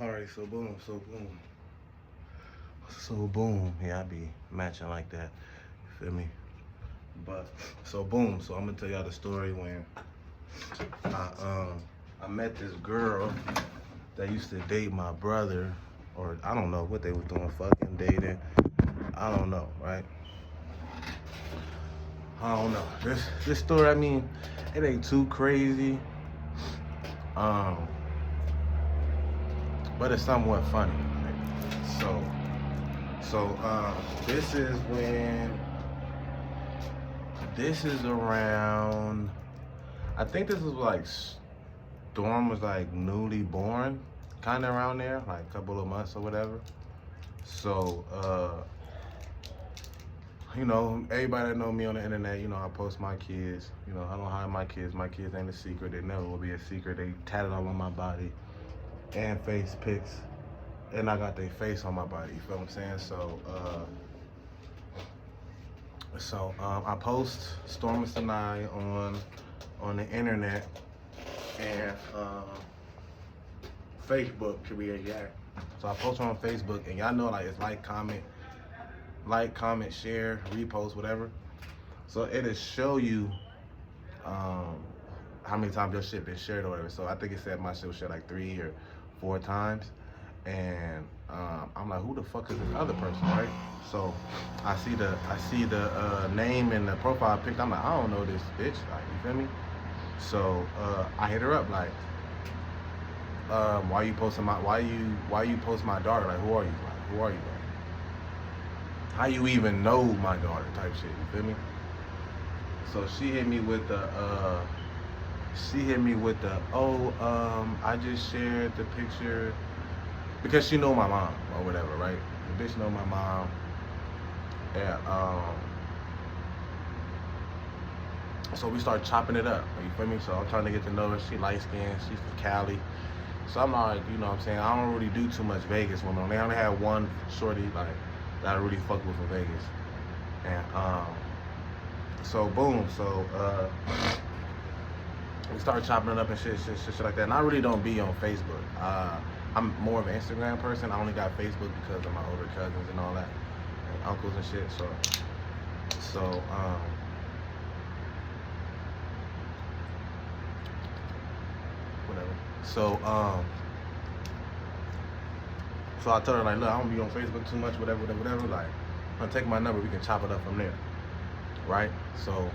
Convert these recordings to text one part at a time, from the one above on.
Alright, so boom. Yeah, I be matching like that. You feel me? But so boom. So I'm gonna tell y'all the story when I I met this girl that used to date my brother, or I don't know what they was doing, fucking dating. I don't know, right? I don't know. This story, I mean, it ain't too crazy. Um, but it's somewhat funny. Right? So this is when this is around. I think this was like Storm was like newly born, kind of around there, like a couple of months or whatever. So everybody that know me on the internet, I post my kids. I don't hide my kids. My kids ain't a secret. They never will be a secret. They tatted all on my body and face pics, and I got their face on my body. You feel what I'm saying? So I post Storm and I on the internet and Facebook to be exact. So I post her on Facebook, and y'all know like it's like, comment, share, repost, whatever. So it'll show you how many times your shit been shared or whatever. So I think it said my shit was shared like 3 or 4 times, and I'm like, who the fuck is this other person, right? So I see the name and the profile pic. I'm like, I don't know this bitch. Like, you feel me? So I hit her up like, why you post my daughter? Like, who are you? Like, who are you? Like, how you even know my daughter? Type shit. You feel me? So she hit me with the I just shared the picture because she know my mom or whatever, right? The bitch know my mom. Yeah. So we start chopping it up. You feel me? So I'm trying to get to know her. She light skinned. She's from Cali. So I'm like, you know what I'm saying? I don't really do too much Vegas women. They only had one shorty like that I really fuck with from Vegas. And so boom. So we started chopping it up and shit like that. And I really don't be on Facebook. I'm more of an Instagram person. I only got Facebook because of my older cousins and all that, and uncles and shit. So whatever. So I told her like, look, I don't be on Facebook too much, whatever. Like, I'm gonna take my number. We can chop it up from there, right? So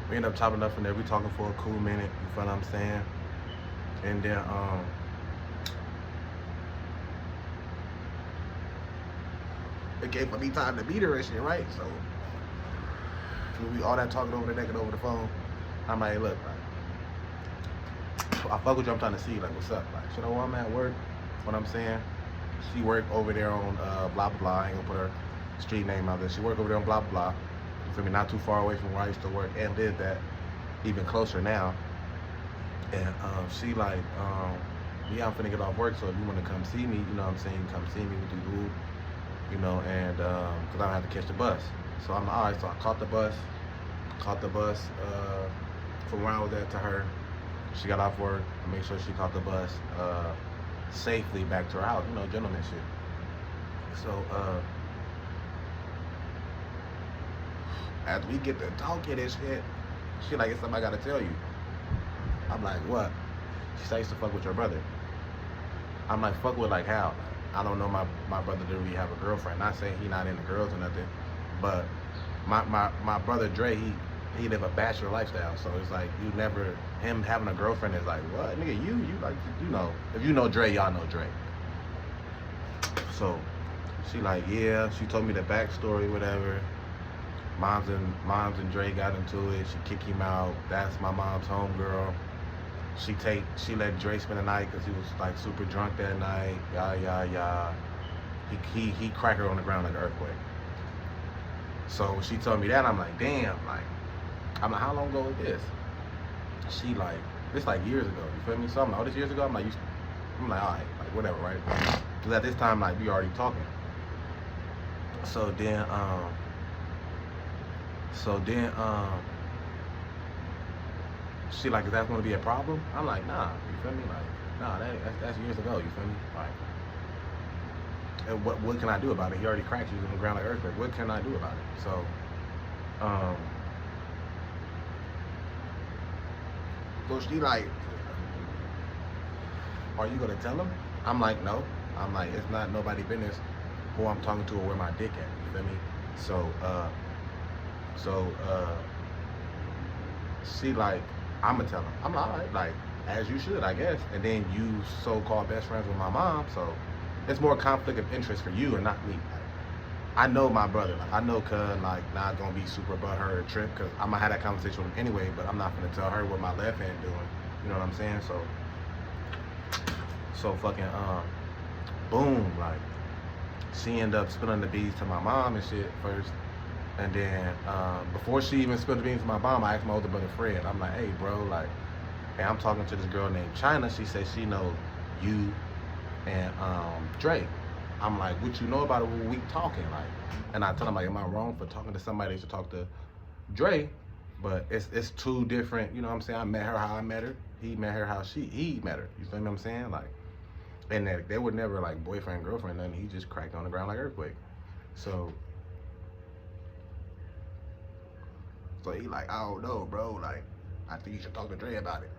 we end up chopping up from there. We talking for a cool minute. You feel what I'm saying? And then it gave me time to meet her and shit, right? So we all that talking over the neck and over the phone. I'm like, hey, look, like, I fuck with you. I'm trying to see, like, what's up? Like, you know, I'm at work. What I'm saying? She work over there on blah blah blah. I ain't gonna put her street name out there. She work over there on blah blah blah. You feel me? Not too far away from where I used to work, and did that even closer now. And she like, yeah, I'm finna get off work, so if you wanna come see me, you know what I'm saying, you come see me, we do good, and cause I don't have to catch the bus. So I'm like, all right. So I caught the bus from where I was at to her. She got off work. I made sure she caught the bus safely back to her house. Gentleman shit. So after we get to talking and shit, she like, it's something I gotta tell you. I'm like, what? She said, I used to fuck with your brother. I'm like, fuck with like how? I don't know, my brother didn't really have a girlfriend. Not saying he not into girls or nothing, but my brother Dre, he live a bachelor lifestyle. So it's like, him having a girlfriend is like, what? Nigga, you like, if you know Dre, y'all know Dre. So she like, yeah, she told me the backstory, whatever. Moms and Dre got into it. She kicked him out. That's my mom's homegirl. She let Dre spend the night because he was like super drunk that night. Yeah. He cracked her on the ground like an earthquake. So she told me that. I'm like, damn. Like, I'm like, how long ago was this? She like, this like years ago. You feel me? So I'm like, oh, this years ago. I'm like, all right, like whatever, right? Because at this time, like, we already talking. So then she like, is that gonna be a problem? I'm like, nah, you feel me? Like, Nah, that's years ago. You feel me? Like, and what can I do about it? He already cracked you on the ground like earthquake. What can I do about it? So, um, so she like, are you gonna tell him? I'm like, no. I'm like, it's not nobody business who I'm talking to or where my dick at. You feel me? So, so she like, I'ma tell him. I'm like, all right, like, as you should, I guess. And then you so-called best friends with my mom, so it's more conflict of interest for you and not me. Like, I know my brother. Like, I know cuz like not gonna be super butthurt or trip because I'm gonna have that conversation with him anyway. But I'm not gonna tell her what my left hand doing. You know what I'm saying? So fucking boom, like she ended up spilling the beans to my mom and shit first. And then before she even spilled the beans to my mom, I asked my older brother Fred. I'm like, hey bro, like, hey, I'm talking to this girl named China. She said she knows you and Drake. I'm like, what you know about it when we talking? Like, and I tell him like, am I wrong for talking to somebody that should talk to Dre? But it's two different, you know what I'm saying? I met her how I met her. He met her how he met her. You feel me what I'm saying? Like, and they were never like boyfriend, girlfriend, nothing. He just cracked on the ground like earthquake. So he like, I don't know, bro. Like, I think you should talk to Dre about it.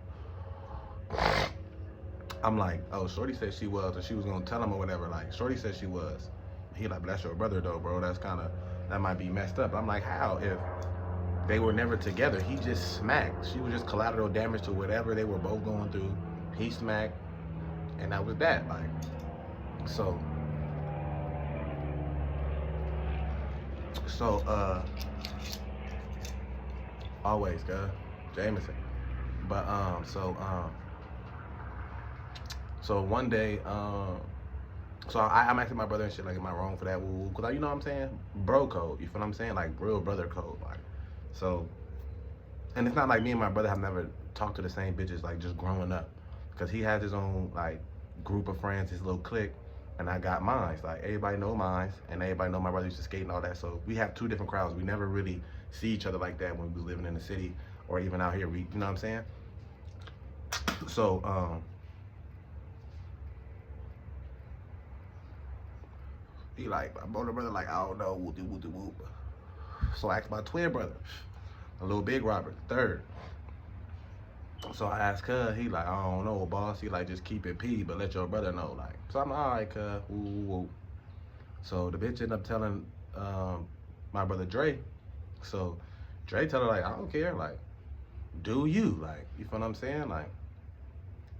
I'm like, oh, Shorty said she was, or she was gonna tell him or whatever. Like, Shorty said she was. He like, but that's your brother though, bro. That's kind of, that might be messed up. I'm like, how? If they were never together, he just smacked. She was just collateral damage to whatever they were both going through. He smacked, and that was that. Like, so, always, cuz, Jameson. But, so one day, so I'm asking my brother and shit, like, am I wrong for that? Cause you know what I'm saying? Bro code, you feel what I'm saying? Like, real brother code, like, so, and it's not like me and my brother have never talked to the same bitches, like, just growing up. Cause he has his own, like, group of friends, his little clique, and I got mine. Like, everybody know mine, and everybody know my brother used to skate and all that, so we have two different crowds. We never really see each other like that when we was living in the city, or even out here, you know what I'm saying? So, he like, my older brother like, I don't know, whoop. So I asked my twin brother, a little big Robert, third. So I asked cuz, he like, I don't know, boss. He like, just keep it P, but let your brother know. Like, so I'm like, all right, cuz, woo. So the bitch ended up telling my brother Dre. So Dre tell her like, I don't care, like, do you, like, you feel what I'm saying? Like,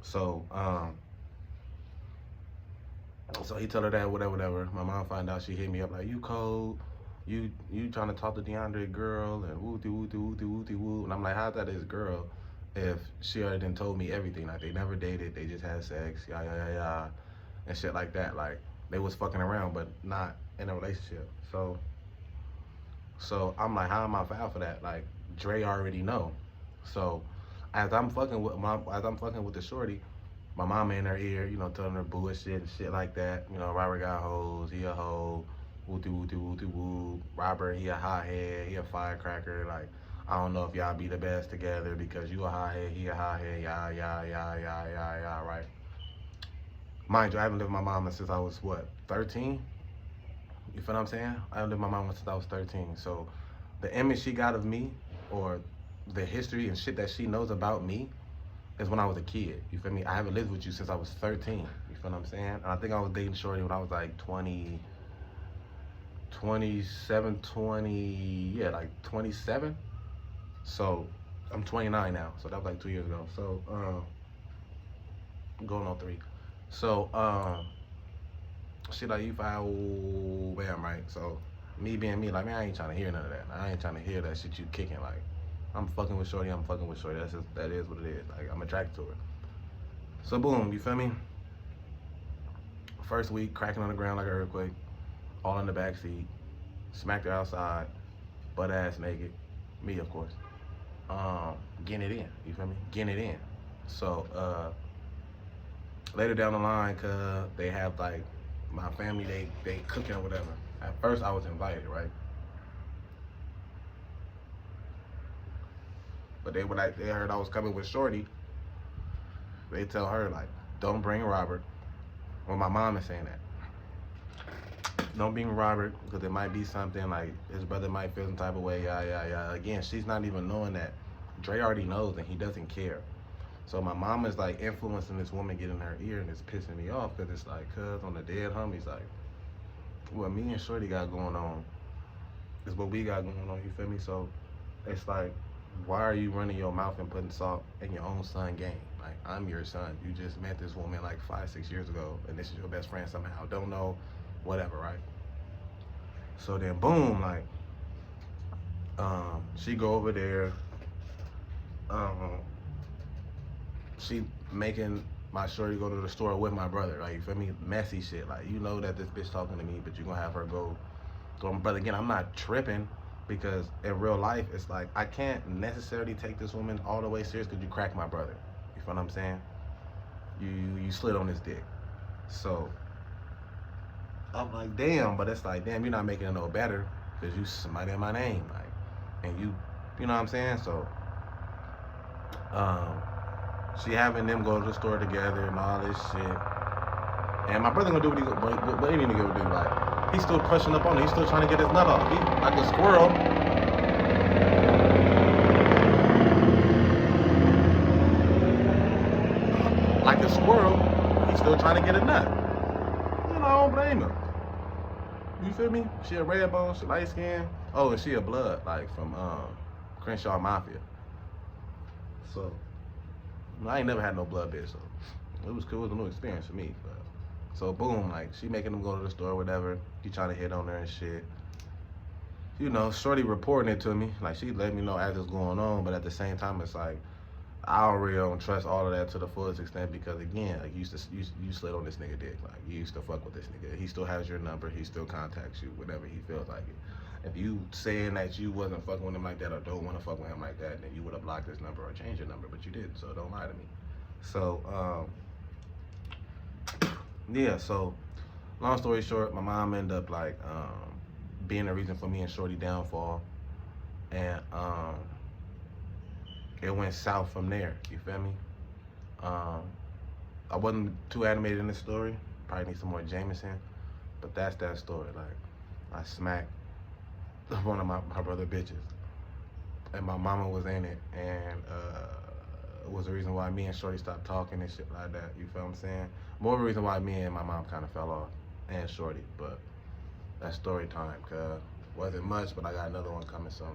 so so he tell her that, whatever. My mom find out, she hit me up like, you cold, you trying to talk to DeAndre girl and woo. And I'm like, how's that his girl if she already done told me everything? Like, they never dated, they just had sex, yeah, and shit like that. Like, they was fucking around, but not in a relationship. So I'm like, how am I foul for that? Like, Dre already know. So as I'm fucking with the shorty, my mama in her ear, you know, telling her bullshit and shit like that. You know, Robert got hoes, he a hoe, woo. Robert, he a hothead, he a firecracker. Like, I don't know if y'all be the best together because you a hothead, he a hothead, yeah, right? Mind you, I haven't lived with my mama since I was, what, 13? You feel what I'm saying? I haven't lived with my mama since I was 13. So the image she got of me, or the history and shit that she knows about me, is when I was a kid. You feel me? I haven't lived with you since I was 13. You feel what I'm saying? And I think I was dating Shorty when I was like 27. So I'm 29 now. So that was like 2 years ago. So going on 3. So she like, you foul, bam, right? So me being me, like, man, I ain't trying to hear none of that. I ain't trying to hear that shit you kicking. Like, I'm fucking with Shorty. That is what it is. Like, I'm attracted to her. So boom, you feel me? First week, cracking on the ground like an earthquake, all in the back seat, smacked her outside, butt ass naked, me of course, getting it in. You feel me? Getting it in. So later down the line, cause they have like my family, they cooking or whatever. At first, I was invited, right? But they heard I was coming with Shorty, they tell her like, don't bring Robert. Well, my mom is saying that. Don't bring Robert because it might be something like his brother might feel some type of way. Yeah, yeah, yeah. Again, she's not even knowing that. Dre already knows and he doesn't care. So my mom is like influencing this woman get in her ear and it's pissing me off because it's like, cuz on the dead homies, like, what me and Shorty got going on is what we got going on, you feel me? So it's like, why are you running your mouth and putting salt in your own son game? Like, I'm your son. You just met this woman like 5-6 years ago and this is your best friend somehow. Don't know, whatever, right? So then boom, like, she go over there, um, she making my shorty go to the store with my brother, like, you feel me? Messy shit, like, you know that this bitch talking to me, but you gonna have her go. But again, I'm not tripping because in real life, it's like, I can't necessarily take this woman all the way serious because you cracked my brother. You feel what I'm saying? You slid on his dick. So, I'm like, damn, but it's like, damn, you're not making it no better because you somebody in my name, like, and you know what I'm saying? So, she having them go to the store together and all this shit. And my brother gonna do what he need to go do. Like, he's still pushing up on it. He's still trying to get his nut off. He like a squirrel. Like a squirrel, he's still trying to get a nut. You know, I don't blame him. You feel me? She a red bone, she light skin. Oh, and she a blood, like from Crenshaw mafia. So I ain't never had no blood bitch, so it was cool. It was a new experience for me. But so boom, like she making them go to the store, whatever. He trying to hit on her and shit. You know, Shorty reporting it to me. Like she let me know as it's going on, but at the same time, it's like I really don't trust all of that to the fullest extent because again, like you slid on this nigga dick. Like you used to fuck with this nigga. He still has your number. He still contacts you whenever he feels like it. If you saying that you wasn't fucking with him like that or don't want to fuck with him like that, then you would have blocked his number or changed your number, but you didn't. So don't lie to me. So yeah. So long story short, my mom ended up like being the reason for me and Shorty downfall, and it went south from there. You feel me? I wasn't too animated in this story. Probably need some more Jameson, but that's that story. Like I smacked one of my brother bitches, and my mama was in it, and it was the reason why me and Shorty stopped talking and shit like that. You feel what I'm saying? More of a reason why me and my mom kind of fell off, and Shorty. But that's story time, cuz wasn't much, but I got another one coming soon.